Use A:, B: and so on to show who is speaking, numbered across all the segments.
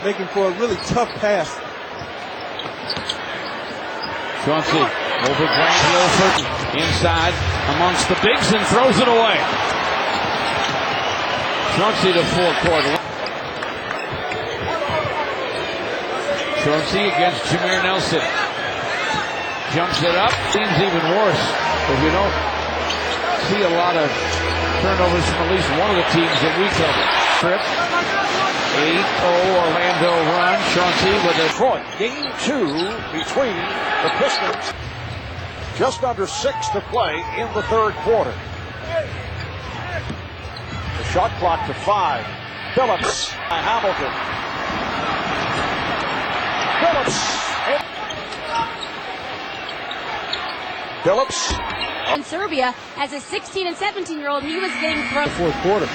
A: making for a really tough pass.
B: Chauncey over Grant Wilford inside amongst the bigs and throws it away. Chauncey to full court. Chauncey against Jameer Nelson. Jumps it up. Seems even worse. But you don't see a lot of turnovers from at least one of the teams that we cover. Trip. 8-0 Orlando run. Chauncey with a
C: Detroit. Game 2 between the Pistons. Just under 6 to play in the third quarter. The shot clock to 5. Billups by Hamilton. Billups.
D: In Serbia, as a 16 and 17-year-old, he was getting thrown.
A: Fourth quarter.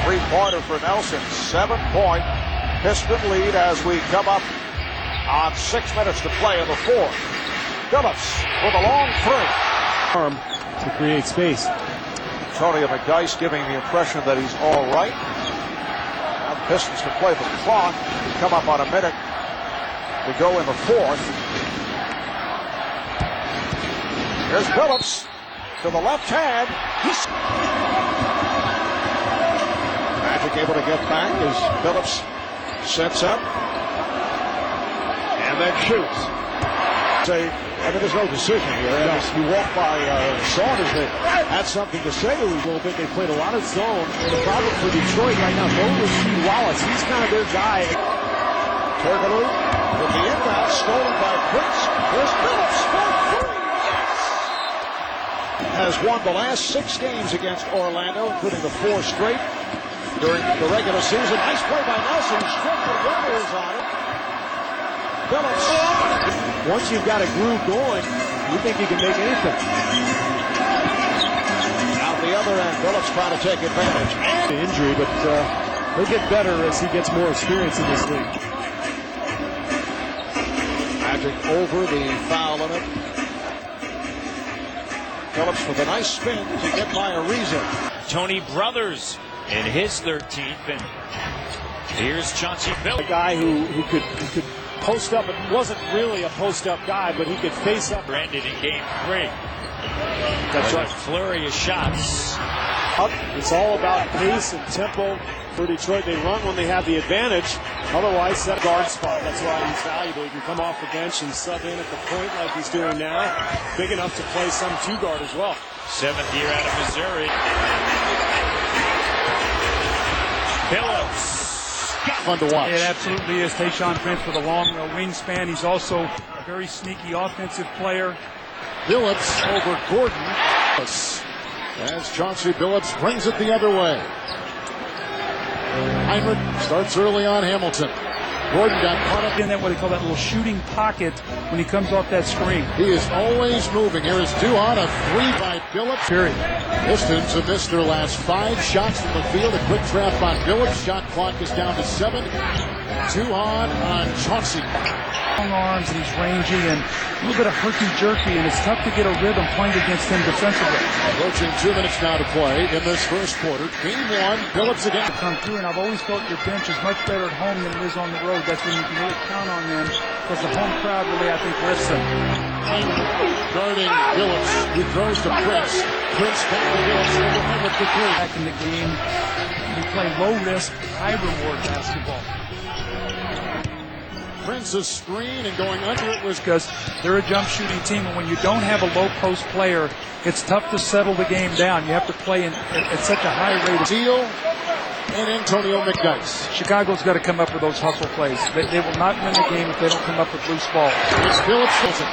C: Three-pointer for Nelson. 7-point Piston lead as we come up on 6 minutes to play in the fourth. Billups with a long three.
A: Arm to create space.
C: Tony McDyess giving the impression that he's all right. Now the Pistons can play the clock. We come up on a minute to go in the fourth. Here's Billups to the left hand. Magic able to get back as Billups sets up and then shoots. There's no decision here. As you walk by Saunders, they had something to say to him a little bit. They played a lot of zone. And the problem for Detroit right now, no Rasheed Wallace. He's kind of their guy. Turkoglu with the inbound stolen by Prince. Here's Billups for 3. Has won the last 6 games against Orlando, including the 4 straight during the regular season. Nice play by Nelson. Stripped the runners on it. Billups.
A: Once you've got a groove going, you think you can make anything.
C: Out the other end, Billups trying to take advantage. And
A: Injury, but he'll get better as he gets more experience in this league.
C: Magic over the foul limit. Billups with a nice spin to get by Ariza.
E: Tony Brothers in his 13th, and here's Chauncey Billups.
A: A guy who could post up. It wasn't really a post-up guy, but he could face up.
E: Ended in game 3.
A: That's right.
E: Flurry of shots.
A: It's all about pace and tempo for Detroit. They run when they have the advantage. Otherwise, set a guard spot. That's why he's valuable. He can come off the bench and sub in at the point like he's doing now. Big enough to play some 2-guard as well.
E: 7th year out of Missouri. Billups.
C: Fun to watch.
F: It absolutely is. Tayshaun Prince with a long wingspan. He's also a very sneaky offensive player.
C: Billups over Gordon. As Chauncey Billups brings it the other way. Heinrich starts early on Hamilton. Gordon got caught up
F: in that, what they call that little shooting pocket when he comes off that screen.
C: He is always moving. Here is Duhon, a 3 by Billups.
F: Period.
C: Pistons have missed their last 5 shots from the field. A quick trap on Billups. Shot clock is down to 7. Duhon on Chauncey.
F: Long arms, and he's rangy and a little bit of herky-jerky, and it's tough to get a rhythm playing against him defensively.
C: Approaching 2 minutes now to play in this first quarter. Game 1, Billups again.
F: Come through, and I've always felt your bench is much better at home than it is on the road. That's when you can really count on them, because the home crowd really, I think, lifts them.
C: Guarding Billups, he throws to Prince. Prince back to Billups, overhead with the 3.
F: Back in the game, we play low-risk, high-reward basketball.
C: Prince's screen and going under it was
F: because they're a jump shooting team, and when you don't have a low post player, it's tough to settle the game down. You have to play at such a high rate.
C: Steele and Antonio McDyess.
F: Chicago's got to come up with those hustle plays. They will not win the game if they don't come up with loose balls.
C: It's Billups.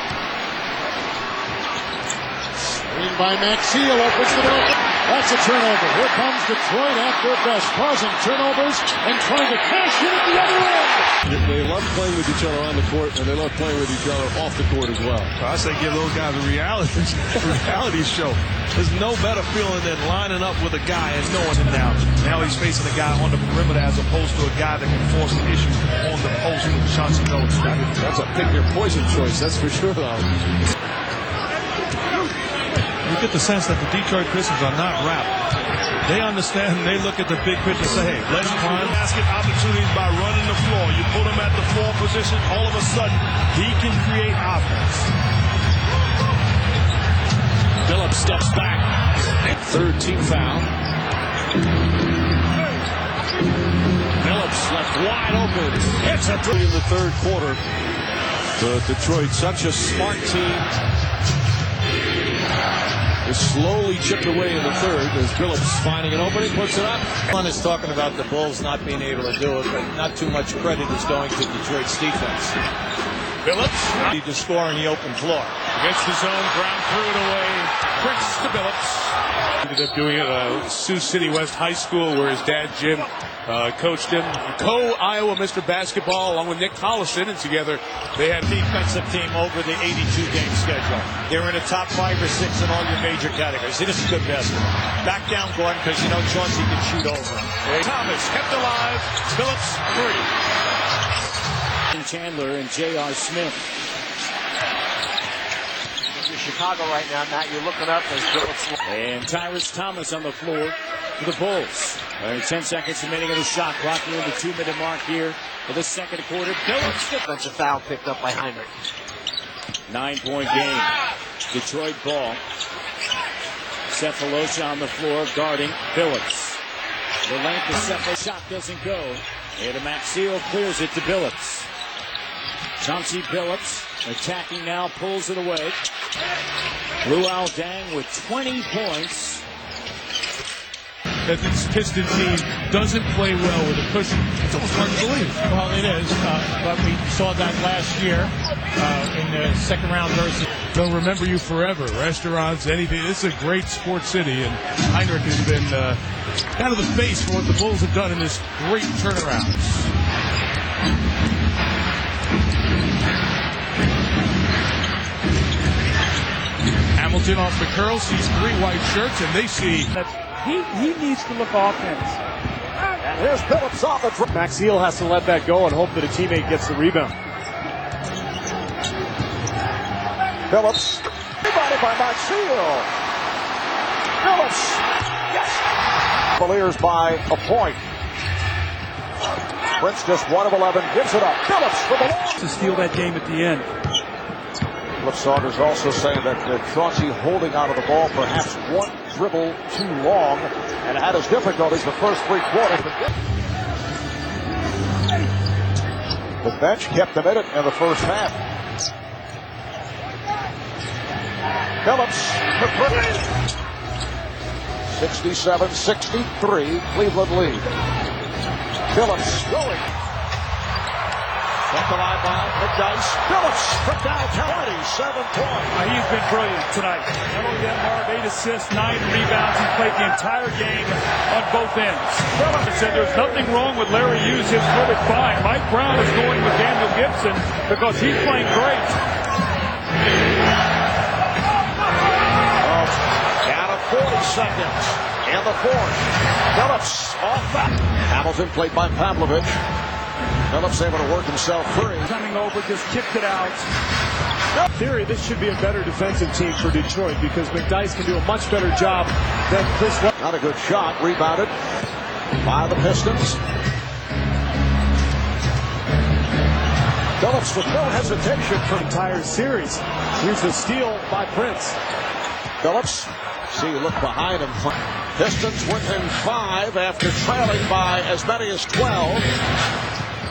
C: Screen by Maxiel opens the door. That's a turnover. Here comes Detroit at their best, causing turnovers and trying to cash in at the other end.
G: They love playing with each other on the court, and they love playing with each other off the court as well.
H: I say give those guys a reality show. There's no better feeling than lining up with a guy and knowing him now. Now he's facing a guy on the perimeter as opposed to a guy that can force an issue on the post with Chauncey Billups.
G: That's a pick your poison choice, that's for sure, though.
H: You get the sense that the Detroit Pistons are not wrapped. They understand, they look at the big picture and say, hey, let's climb. Basket opportunity. by running the floor. You put him at the floor position, all of a sudden, he can create offense.
E: Billups steps back. Third team foul. Billups left wide open. It's a three
G: In the third quarter, Detroit, such a smart team, is slowly chipped away in the third as Billups finding an opening, puts it up.
I: One is talking about the Bulls not being able to do it, but not too much credit is going to Detroit's defense.
H: Billups
I: Need to score on the open floor.
H: against the zone, ground threw it away. Prince to Billups. Ended up doing it at Sioux City West High School, where his dad Jim coached him. Co-Iowa Mr. Basketball, along with Nick Collison, and together they had
I: Defensive team over the 82-game schedule. They're in the top 5 or 6 in all your major categories. This is good basketball. Back down, Gordon, because you know Chauncey can shoot over.
H: Thomas kept alive. Billups three.
A: Chandler and J.R. Smith.
C: You're Chicago right now, Matt. You're looking up as Billups.
A: And Tyrus Thomas on the floor for the Bulls. 10 seconds remaining of the shot clock. Near the 2-minute mark here for the second quarter. Billups.
C: Defensive foul picked up by Heinrich.
A: 9-point game. Detroit ball. Cephalosha on the floor guarding Billups. The length of Cephalosha. Shot doesn't go. And Maxiel clears it to Billups. Chauncey Billups attacking now, pulls it away. Luol Deng with 20 points.
H: That this Piston team doesn't play well with a cushion. It's almost hard to believe.
J: Well, it is, but we saw that last year in the second round versus.
H: They'll remember you forever. Restaurants, anything. This is a great sports city, and Heinrich has been kind of the face for what the Bulls have done in this great turnaround. Hamilton off the curl, sees 3 white shirts, and they see.
F: He needs to look offense.
C: And here's Billups off the dribble.
A: Maxiel has to let that go and hope that a teammate gets the rebound.
C: Billups. Rebounded by Maxiel. Billups. Yes. Cavaliers by a point. Prince just 1 of 11. Gives it up. Billups for the ball.
F: To steal that game at the end.
C: Cliff Saunders also saying that Chauncey holding out of the ball perhaps 1 dribble too long and had his difficulties the first 3 quarters. The bench kept them in it in the first half. Billups for 67-63, Cleveland lead. Billups going. At the line by McDice. Billups from downtown. 27 points.
F: He's been brilliant tonight. Not only that, Marv, 8 assists, 9 rebounds. He played the entire game on both ends. Billups said there's nothing wrong with Larry Hughes. His foot is fine. Mike Brown is going with Daniel Gibson because he's playing great.
C: Down to 40 seconds in the fourth. Billups off that. Hamilton played by Pavlovich. Billups able to work himself free.
F: Coming over, just kicked it out.
A: In theory, this should be a better defensive team for Detroit because McDice can do a much better job than Chris.
C: Not a good shot. Rebounded by the Pistons. Billups with no hesitation for
A: the entire series. Here's a steal by Prince.
C: Billups. See, look behind him. Pistons within 5 after trailing by as many as 12.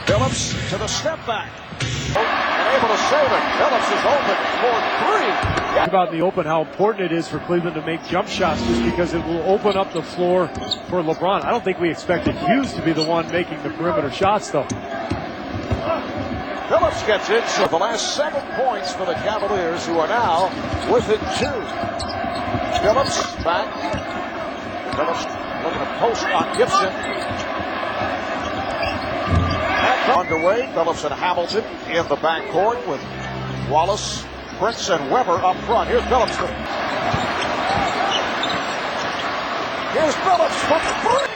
C: Billups to the step back. And able to save it. Billups is open for 3.
A: Think about in the open how important it is for Cleveland to make jump shots just because it will open up the floor for LeBron. I don't think we expected Hughes to be the one making the perimeter shots, though.
C: Billups gets it. So the last 7 points for the Cavaliers, who are now within 2. Billups back. Billups looking to post on Gibson. Underway, Billups and Hamilton in the backcourt with Wallace, Prince, and Weber up front. Here's Billups. Here's Billups for 3.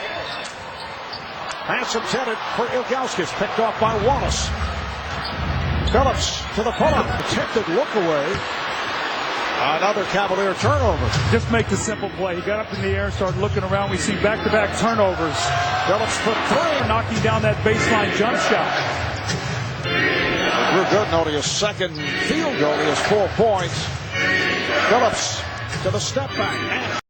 C: Pass intended for Ilgauskas, picked off by Wallace. Billups to the pull-up, protected look away. Another Cavalier turnover.
F: Just make the simple play. He got up in the air, started looking around. We see back-to-back turnovers.
C: Billups for three.
F: Knocking down that baseline jump shot.
C: Drew Gooden only his second field goal. He has 4 points. Billups to the step back.